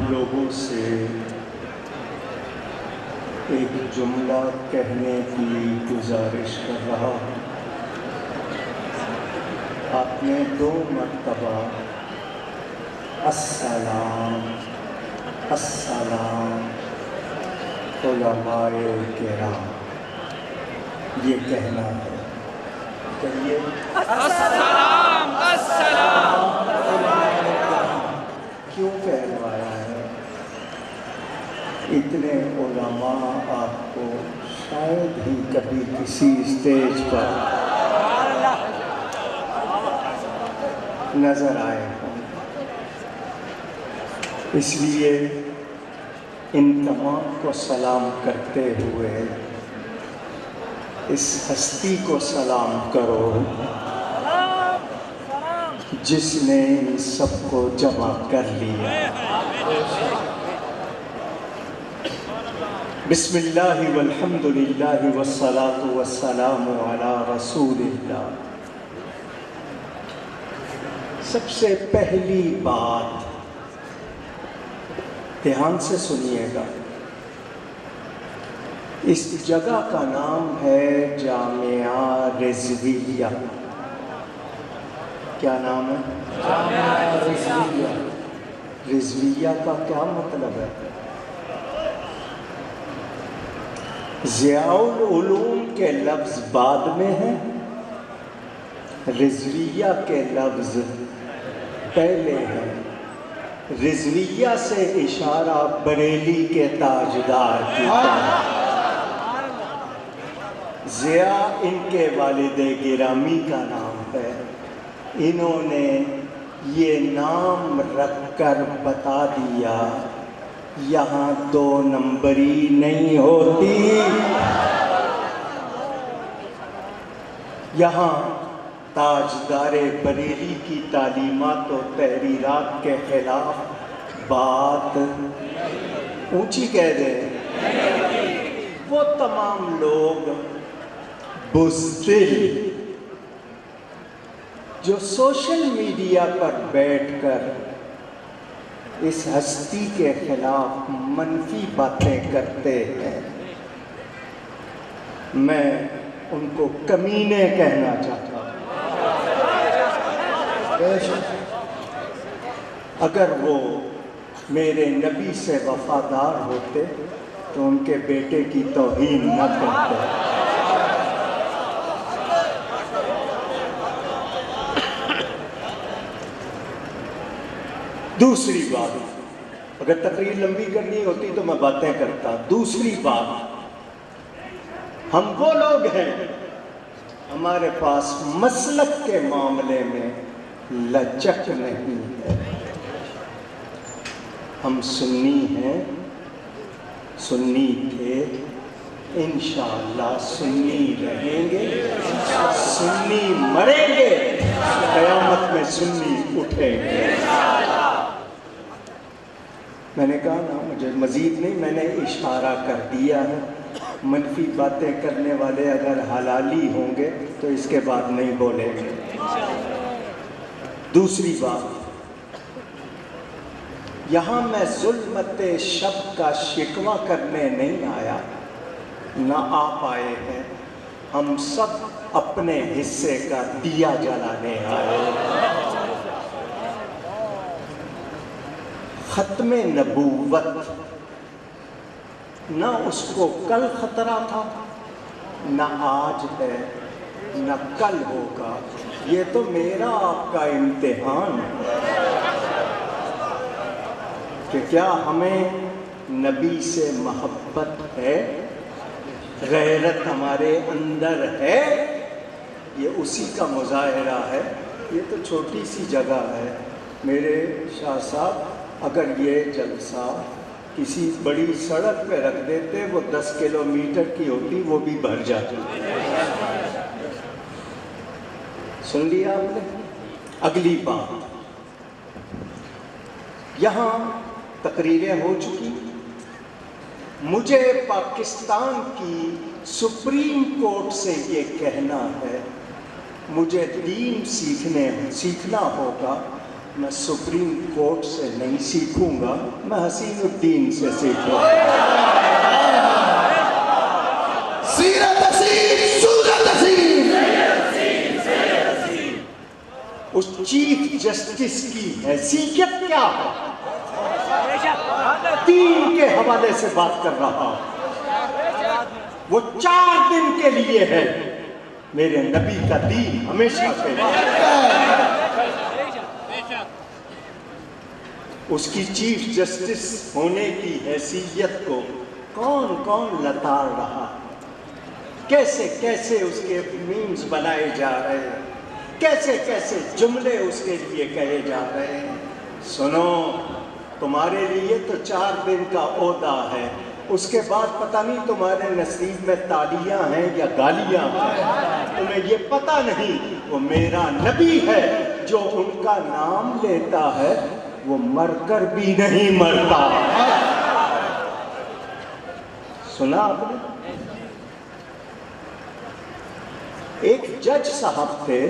لوگوں سے ایک جملہ کہنے کی گزارش کر رہا ہوں۔ آپ نے 2 مرتبہ السلام السلام علماء کرام یہ کہنا ہے۔ کہیے السلام السلام۔ کیوں کہلوایا ہے؟ اتنے علماء آپ کو شاید ہی کبھی کسی اسٹیج پر نظر آئے ہوں، اس لیے ان تمام کو سلام کرتے ہوئے اس ہستی کو سلام کرو جس نے ان سب کو جمع کر لیا۔ بسم اللہ والحمد للہ والصلاة والسلام علی رسول اللہ۔ سب سے پہلی بات دھیان سے سنیے گا، اس جگہ کا نام ہے جامعہ رضویہ۔ کیا نام ہے؟ جامعہ رضویہ۔ رضویہ کا کیا مطلب ہے؟ ضیاء العلوم کے لفظ بعد میں ہیں، رضویہ کے لفظ پہلے ہیں۔ رضویہ سے اشارہ بریلی کے تاجدار کی طرف۔ ضیاء ان کے والد گرامی کا نام ہے، انہوں نے یہ نام رکھ کر بتا دیا یہاں 2 نمبری نہیں ہوتی، یہاں تاجدار بریلی کی تعلیمات و تحریرات کے خلاف بات اونچی کہہ دیں۔ وہ تمام لوگ بزدل جو سوشل میڈیا پر بیٹھ کر اس ہستی کے خلاف منفی باتیں کرتے ہیں، میں ان کو کمینے کہنا چاہتا ہوں۔ اگر وہ میرے نبی سے وفادار ہوتے تو ان کے بیٹے کی توہین نہ کرتے۔ دوسری بات، اگر تقریر لمبی کرنی ہوتی تو میں باتیں کرتا۔ دوسری بات، ہم وہ لوگ ہیں ہمارے پاس مسلک کے معاملے میں لچک نہیں ہے۔ ہم سنی ہیں، سنی تھے، انشاءاللہ سنی رہیں گے، سنی مریں گے، قیامت میں سنی اٹھیں گے۔ میں نے کہا نا مجھے مزید نہیں، میں نے اشارہ کر دیا ہے۔ منفی باتیں کرنے والے اگر حلالی ہوں گے تو اس کے بعد نہیں بولیں گے۔ دوسری بات، یہاں میں ظلمت شب کا شکوہ کرنے نہیں آیا، نہ آپ آئے ہیں، ہم سب اپنے حصے کا دیا جلانے آئے ہیں۔ ختم نبوت نہ اس کو کل خطرہ تھا، نہ آج ہے، نہ کل ہوگا، یہ تو میرا آپ کا امتحان ہے کہ کیا ہمیں نبی سے محبت ہے، غیرت ہمارے اندر ہے۔ یہ اسی کا مظاہرہ ہے۔ یہ تو چھوٹی سی جگہ ہے۔ میرے شاہ صاحب اگر یہ جلسہ کسی بڑی سڑک پہ رکھ دیتے، وہ 10 کلومیٹر کی ہوتی، وہ بھی بھر جاتی۔ سن لیا آپ نے؟ اگلی بات، یہاں تقریریں ہو چکی، مجھے پاکستان کی سپریم کورٹ سے یہ کہنا ہے، مجھے دین سیکھنا ہوگا، میں سپریم کورٹ سے نہیں سیکھوں گا، میں حسین الدین سے سیکھوں گا۔ سیرت حسین، صورت حسین۔ اس چیف جسٹس کی حیثیت کیا ہے؟ دین کے حوالے سے بات کر رہا، وہ 4 دن کے لیے ہے، میرے نبی کا دین ہمیشہ سے۔ اس کی چیف جسٹس ہونے کی حیثیت کو کون کون لتاڑ رہا، کیسے کیسے اس کے میمز بنائے جا رہے ہیں، کیسے کیسے جملے اس کے لیے کہے جا رہے ہیں۔ سنو، تمہارے لیے تو 4 دن کا عہدہ ہے، اس کے بعد پتہ نہیں تمہارے نصیب میں تالیاں ہیں یا گالیاں ہیں، تمہیں یہ پتہ نہیں۔ وہ میرا نبی ہے، جو ان کا نام لیتا ہے وہ مر کر بھی نہیں مرتا۔ سنا آپ نے؟ ایک جج صاحب تھے،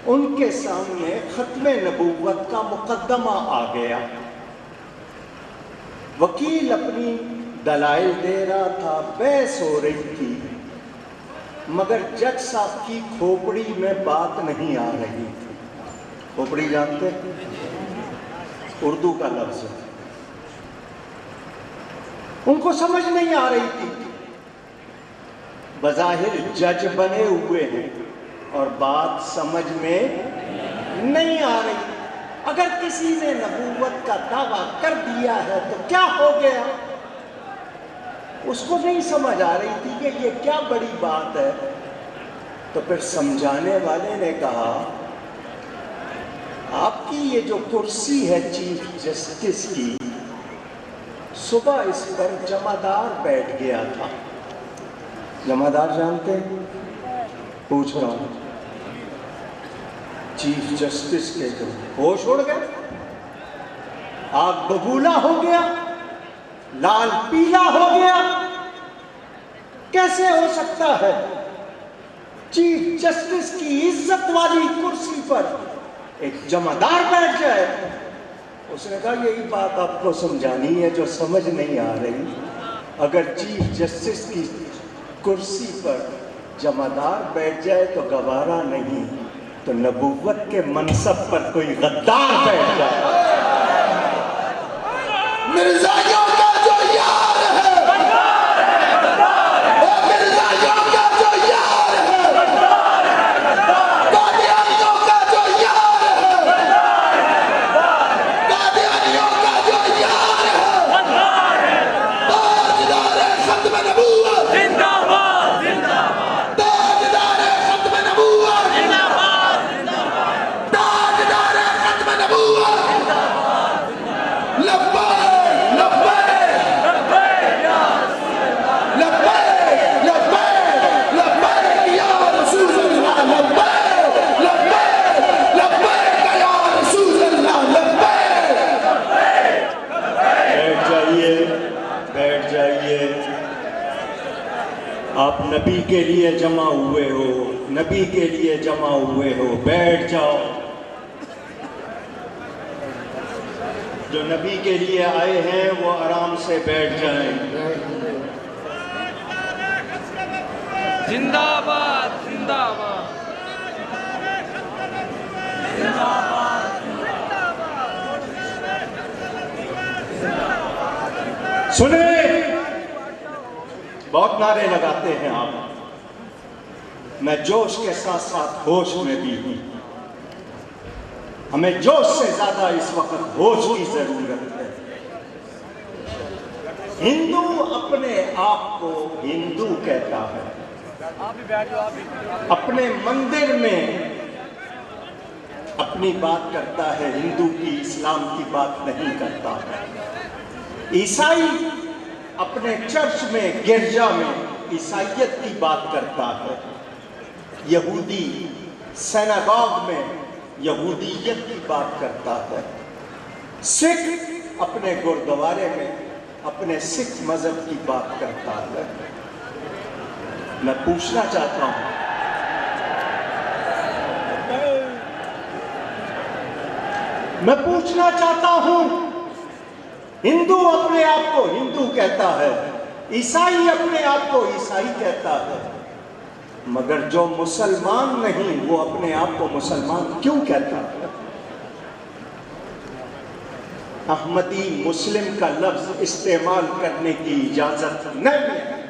ان کے سامنے ختم نبوت کا مقدمہ آ گیا، وکیل اپنی دلائل دے رہا تھا، بحث ہو رہی تھی، مگر جج صاحب کی کھوپڑی میں بات نہیں آ رہی تھی۔ کھوپڑی جانتے؟ اردو کا لفظ ہے، ان کو سمجھ نہیں آ رہی تھی۔ بظاہر جج بنے ہوئے ہیں اور بات سمجھ میں نہیں آ رہی۔ اگر کسی نے نبوت کا دعویٰ کر دیا ہے تو کیا ہو گیا؟ اس کو نہیں سمجھ آ رہی تھی کہ یہ کیا بڑی بات ہے۔ تو پھر سمجھانے والے نے کہا، آپ کی یہ جو کرسی ہے چیف جسٹس کی، صبح اس پر جمعدار بیٹھ گیا تھا۔ جمعدار جانتے ہیں؟ پوچھ رہا ہوں۔ چیف جسٹس کے جو ہوش اڑ گئے، آگ ببولا ہو گیا، لال پیلا ہو گیا۔ کیسے ہو سکتا ہے چیف جسٹس کی عزت والی کرسی پر ایک جمعدار بیٹھ جائے؟ اس نے کہا یہی بات آپ کو سمجھانی ہے جو سمجھ نہیں آ رہی۔ اگر چیف جسٹس کی کرسی پر جمعدار بیٹھ جائے تو گوارا نہیں، تو نبوت کے منصب پر کوئی غدار بیٹھ جائے۔ مرزائیوں کا جو یار ہے، مرزائیوں کا جو یار ہے، قادیانیوں کا جو یار ہے، قادیانیوں کا جو یار ہے، تاجدار ختم نبوت زندہ باد، زندہ باد، تاجدار ختم نبوت، تاجدار ختم نبوت، لبیک آپ نبی کے لیے جمع ہوئے ہو، نبی کے لیے جمع ہوئے ہو، بیٹھ جاؤ۔ جو نبی کے لیے آئے ہیں وہ آرام سے بیٹھ جائیں۔ زندہ باد، زندہ باد، سنیں، بہت نعرے لگاتے ہیں آپ، میں جوش کے ساتھ ساتھ ہوش میں بھی ہوں۔ ہمیں جوش سے زیادہ اس وقت ہوش کی ضرورت ہے۔ ہندو اپنے آپ کو ہندو کہتا ہے، اپنے مندر میں اپنی بات کرتا ہے، ہندو کی اسلام کی بات نہیں کرتا ہے۔ عیسائی اپنے چرچ میں، گرجا میں عیسائیت کی بات کرتا ہے، یہودی سیناگوگ میں یہودیت کی بات کرتا ہے، سکھ اپنے گردوارے میں اپنے سکھ مذہب کی بات کرتا ہے۔ میں پوچھنا چاہتا ہوں، میں پوچھنا چاہتا ہوں، ہندو اپنے آپ کو ہندو کہتا ہے، عیسائی اپنے آپ کو عیسائی کہتا ہے، مگر جو مسلمان نہیں وہ اپنے آپ کو مسلمان کیوں کہتا ہے؟ احمدی مسلم کا لفظ استعمال کرنے کی اجازت نہیں ہے۔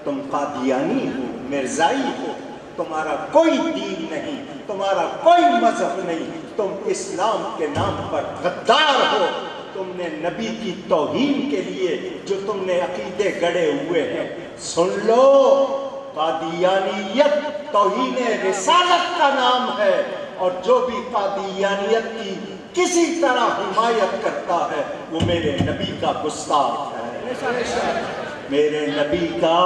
تم قادیانی ہو، مرزائی ہو، تمہارا کوئی دین نہیں، تمہارا کوئی مذہب نہیں، تم اسلام کے نام پر غدار ہو۔ تم نے نبی کی توہین کے لیے جو تم نے عقیدے گڑے ہوئے ہیں، سن لو، قادیانیت توہین رسالت کا نام ہے، اور جو بھی قادیانیت کی کسی طرح حمایت کرتا ہے وہ میرے نبی کا گستاخ ہے، میرے نبی کا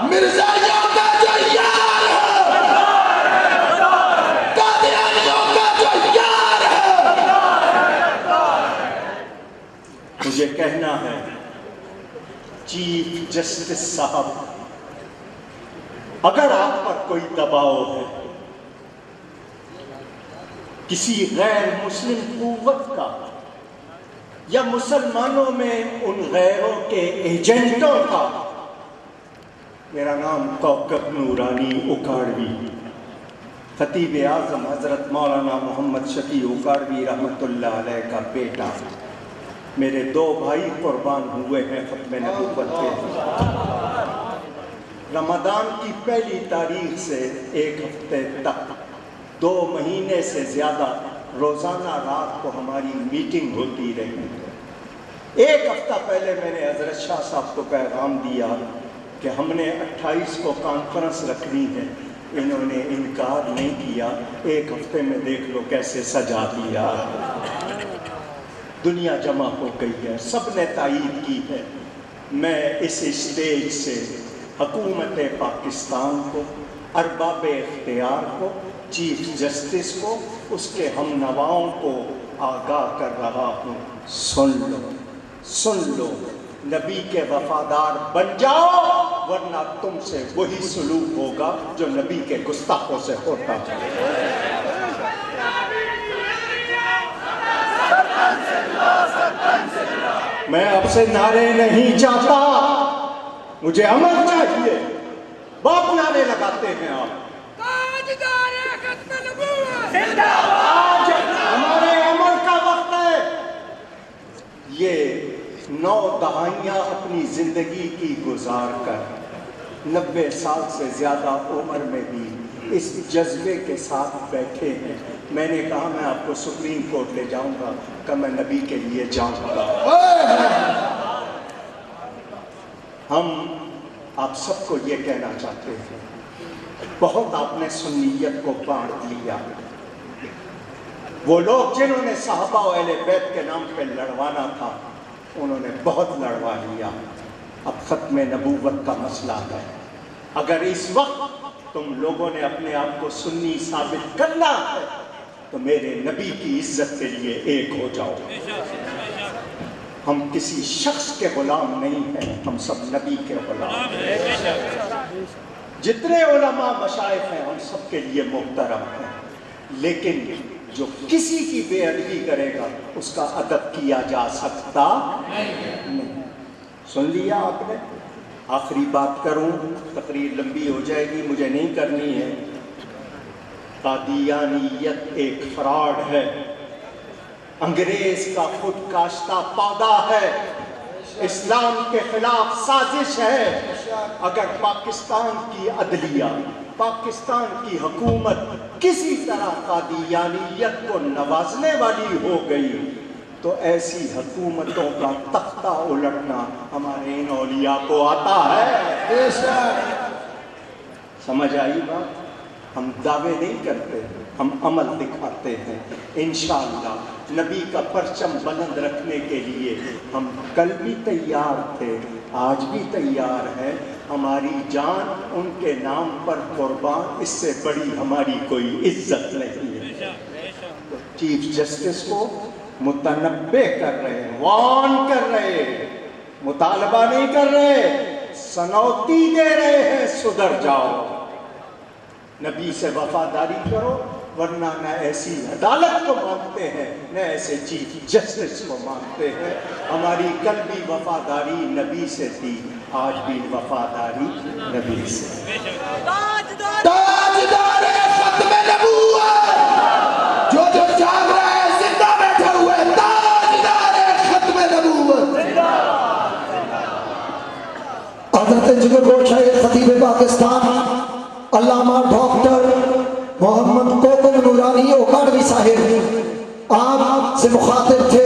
مرزائیوں کا جو یار ہے، قادیانیوں کا جو یار ہے۔ مجھے کہنا ہے چیف جسٹس صاحب، اگر آپ پر کوئی دباؤ ہے کسی غیر مسلم قوت کا یا مسلمانوں میں ان غیروں کے ایجنٹوں کا، میرا نام کوکب نورانی اکاڑوی، خطیب اعظم حضرت مولانا محمد شفیع اکاڑوی رحمۃ اللہ علیہ کا بیٹا، میرے 2 بھائی قربان ہوئے ہیں ختم نبوت پہ۔ رمضان کی پہلی تاریخ سے 1 ہفتے تک 2 مہینے سے زیادہ روزانہ رات کو ہماری میٹنگ ہوتی رہی۔ 1 ہفتہ پہلے میں نے حضرت شاہ صاحب کو پیغام دیا کہ ہم نے 28 کو کانفرنس رکھنی ہے، انہوں نے انکار نہیں کیا، 1 ہفتے میں دیکھ لو کیسے سجا دیا۔ دنیا جمع ہو گئی ہے، سب نے تائید کی ہے۔ میں اس اسٹیج سے حکومت پاکستان کو، ارباب اختیار کو، چیف جسٹس کو، اس کے ہم نواؤں کو آگاہ کر رہا ہوں، سن لو، سن لو، نبی کے وفادار بن جاؤ، ورنہ تم سے وہی سلوک ہوگا جو نبی کے گستاخوں سے ہوتا ہے۔ میں آپ سے نعرے نہیں چاہتا، مجھے عمل چاہیے۔ بہت نعرے لگاتے ہیں آپ، آج ہمارے عمل کا وقت ہے۔ یہ 9 دہائیاں اپنی زندگی کی گزار کر 90 سال سے زیادہ عمر میں بھی اس جذبے کے ساتھ بیٹھے ہیں۔ میں نے کہا میں آپ کو سپریم کورٹ لے جاؤں گا کہ میں نبی کے لیے جاؤں گا۔ ہم آپ سب کو یہ کہنا چاہتے ہیں، بہت آپ نے سنیت کو بانٹ لیا۔ وہ لوگ جنہوں نے صحابہ و اہل بیت کے نام پہ لڑوانا تھا، انہوں نے بہت لڑوا لیا۔ اب ختم نبوت کا مسئلہ ہے۔ اگر اس وقت تم لوگوں نے اپنے آپ کو سنی ثابت کرنا ہے تو میرے نبی کی عزت کے لیے ایک ہو جاؤ۔ ہم کسی شخص کے غلام نہیں ہیں، ہم سب نبی کے غلام ہیں۔ جتنے علماء مشائخ ہیں ہم سب کے لیے محترم ہیں، لیکن جو کسی کی بے ادبی کرے گا اس کا ادب کیا جا سکتا نہیں۔ سن لیا آپ نے؟ آخری بات کروں، تقریر لمبی ہو جائے گی، مجھے نہیں کرنی ہے۔ قادیانیت ایک فراڈ ہے، انگریز کا خود کاشتہ پودا ہے، اسلام کے خلاف سازش ہے۔ اگر پاکستان کی عدلیہ، پاکستان کی حکومت کسی طرح قادیانیت کو نوازنے والی ہو گئی تو ایسی حکومتوں کا تختہ الٹنا ہمارے ان اولیاء کو آتا ہے۔ سمجھ آئی بات؟ ہم دعوے نہیں کرتے، ہم عمل دکھاتے ہیں۔ انشاءاللہ نبی کا پرچم بلند رکھنے کے لیے ہم کل بھی تیار تھے، آج بھی تیار ہے۔ ہماری جان ان کے نام پر قربان، اس سے بڑی ہماری کوئی عزت نہیں ہے۔ تو چیف جسٹس کو متنبہ کر رہے ہیں، وارن کر رہے ہیں، مطالبہ نہیں کر رہے، سنوتی دے رہے ہیں، سدھر جاؤ، نبی سے وفاداری کرو، ورنہ نہ ایسی عدالت کو مانتے ہیں نہ ایسے چیف جسٹس کو مانتے ہیں. ہماری کل بھی وفاداری نبی سے تھی، آج بھی وفاداری نبی سے. تاجدار ختم نبوت جو جاگ رہا ہے، زندہ بیٹھا ہوا ہے، تاجدار ختم نبوت. حضرت جگر گوشہ خطیب پاکستان علامہ ڈاکٹر محمد کوکل نورانی اوکاڑوی صاحب آپ سے مخاطب تھے.